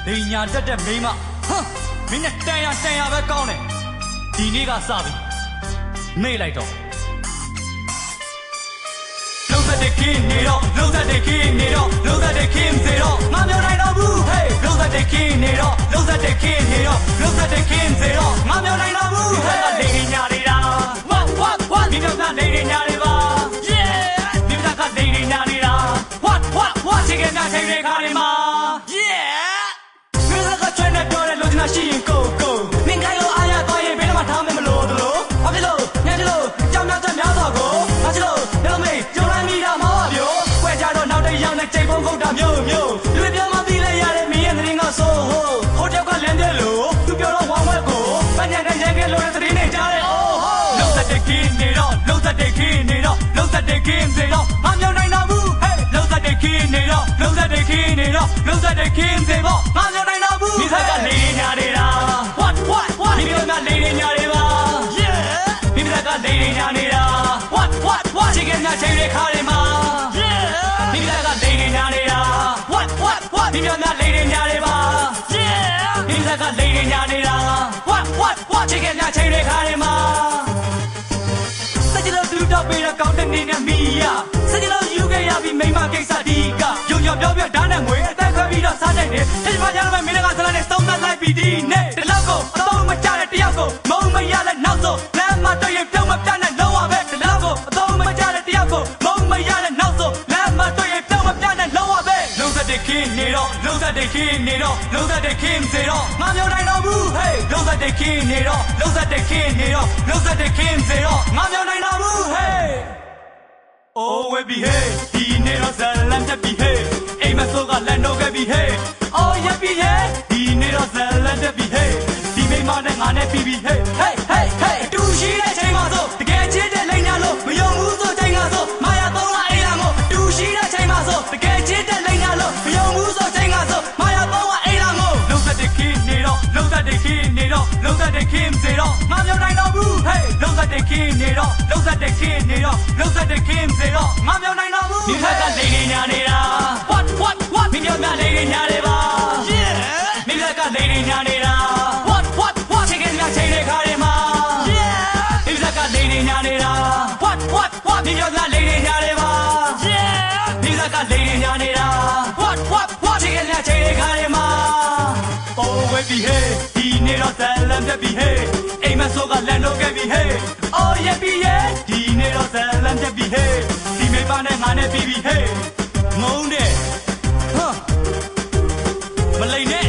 လိန်ညာတက်တဲ့မိန်းမဟမ်မင်းနဲ့တန်ရပဲကောင်းတယ်ဒီနေ့ကစပြီမေ့လိုက်တော့လုံးသက်တဲ့ခင်းနေတော့လုံးသက်တဲ့ခင်းနေတော့လုံးသက်တဲ့ခင်းစေတော့ငါပြောနိုင်တော့ဘူး hey လုံးသက်တဲ့ခင်းနေတော့လုံးသက်တဲ့ခင်းနေတော့လုံးသက်တဲ့ခင်းစေတော့ငါပြောနိုင်တော့ဘူး hey လိန်ညာနေတာ what ဒီတော့ကလိန်ညာတွေပါ yeah ဒီတော့ကလိန်ညာနေတာ what ချိန်ကများချိန်တွေခါနေမှာ yeah မင်းကချွဲနေပြောတယ်လို့ဒီနာရှိရင်ကိုမင်းကိုအားရသွားရင်ဘယ်တော့မှထားမယ်မလို့တလို့ဘာဖြစ်လို့ညချလို့ကြောင်များတဲ့များစွာကိုငါချလို့ဘယ်လိုမေးကြုံလိုက်မိတာမဟုတ်ဗျို့ခွဲကြတော့နောက်တစ်ယောက်နဲ့ချိန်ပုံခုတ်တာမျိုးလူပြောမှသိလဲရတယ်မင်းရဲ့သတင်းကဆိုဟိုတယောက်ကလမ်းတဲ့လို့သူပြောတော့ဝမ်းဝဲကိုပညာနဲ့ရန်ကဲလို့တဲ့သတင်းနဲ့ကြားတယ်လုံးသက်တဲ့ခင်းနေတော့လုံးသက်တဲ့ခင်းနေတော့လုံးသက်တဲ့ခင်းစေတော့မမြောင်နိုင်တော့ဘူးဟဲ့လုံးသက်တဲ့ခင်းနေတော့လုံးသက်တဲ့ခင်းနေတော့လုံးသက်တဲ့ခင်းစေတော့မမြောင်နိုင်တော့ဘူးဒီဆက်ကနေညာနေတာ what ဒီလိုများနေညာတွေပါ yeah ဒီဆက်ကနေညာနေတာ what ချိန်ကများချိန်တွေခါတွေမှာ yeah ဒီဆက်ကနေညာနေတာ what ဒီလိုများနေညာတွေပါ yeah ဒီဆက်ကနေညာနေတာ what ချိန်ကများချိန်တွေခါတွေမှာစကြလို့သူတော့ပေးတော့ကောင်းတဲ့နေနဲ့မီးရစကြလို့ယူခဲ့ရပြီးမိမကိစ္စဒီကယုံပြောဓာတ်နဲ့ငွေအသက်ခွဲပြီးတော့စားတဲ့နေဒီမှာကြားတော့မင်းကဇလန်နဲ့စုံသတ်လိုက်ပြီးဒီနေ့တလောက်ကိုအတော့မကြတဲ့တယောက်ကိုမုံမရတဲ့နောက်ဆုံးလမ်းမတွေ့ရင်ပြုံးမပြတ်နဲ့လုံးဝပဲတလောက်ကိုအတော့မကြတဲ့တယောက်ကိုမုံမရတဲ့နောက်ဆုံးလမ်းမတွေ့ရင်ပြုံးမပြတ်နဲ့လုံးဝပဲလုံးသက်တဲ့ခင်းနေတော့လုံးသက်တဲ့ခင်းနေတော့လုံးသက်တဲ့ခင်းစေတော့ငါပြောနိုင်တော့ဘူး hey လုံးသက်တဲ့ခင်းနေတော့လုံးသက်တဲ့ခင်းနေတော့လုံးသက်တဲ့ခင်းစေတော့ငါပြောနိုင်တော့ဘူး hey oh we be hey ဒီနေတော့ဇလန်တက်ပြီ hey အိမ်မဆိုးကလန်တော့ခဲ့ပြီ hey oh yeah be hey ဒီနေတော့ဇလန်တက်ပြီ hey ဒီမိမနဲ့ငါနဲ့ပြီးပြီ hey hey တူရှိတဲ့ချိန်မှာဆိုတကယ်ချစ်တဲ့လိန်ညာလို့မယုံဘူးဆိုချိန်ကဆိုမာယာသုံးလာအိမ်လာမို့တူရှိတဲ့ချိန်မှာဆိုတကယ်ချစ်တဲ့လိန်ညာလို့မယုံဘူးဆိုချိန်ကဆိုမာယာသုံးလာအိမ်လာမို့လုံးသက်တဲ့ခင်းနေတော့လုံးသက်တဲ့ခင်းနေတော့လုံးသက်တဲ့ခင်းစေတော့ငါပြောနိုင်တော့ဘူး hey လုံးသက်တဲ့ခင်းနေတော့လုံးသက်တဲ့ခင်းနေတော့လုံးသက်တဲ့ခင်းစေတော့ငါပြောနိုင်တော့ဘူးဒီခက်ကလိန်ညာနေတာ what မင်းပြောများလိန်ညာတွေပါ yeah မင်းကလိန်ညာနေတာ what ချိန်ကများချိန်တွေခါတွေမှာ yeah မင်းကလိန်ညာနေတာ what မင်းပြောများလိန်ညာတွေပါ yeah မင်းကလိန်ညာနေတာ what ချိန်ကများချိန်တွေခါတွေမှာ oh we be hey ဒီနေတော့ဇလန်တက်ပြီ hey အိမ်မဆိုးကလန်တော့ခဲ့ပြီ hey oh yeah be yeah ဒီနေတော့ဇလန်တက်ပြီ hey ဒီမိမနဲ့ငါနဲ့ပြီးပြီ hey ငုံတယ်မလိန်နဲ့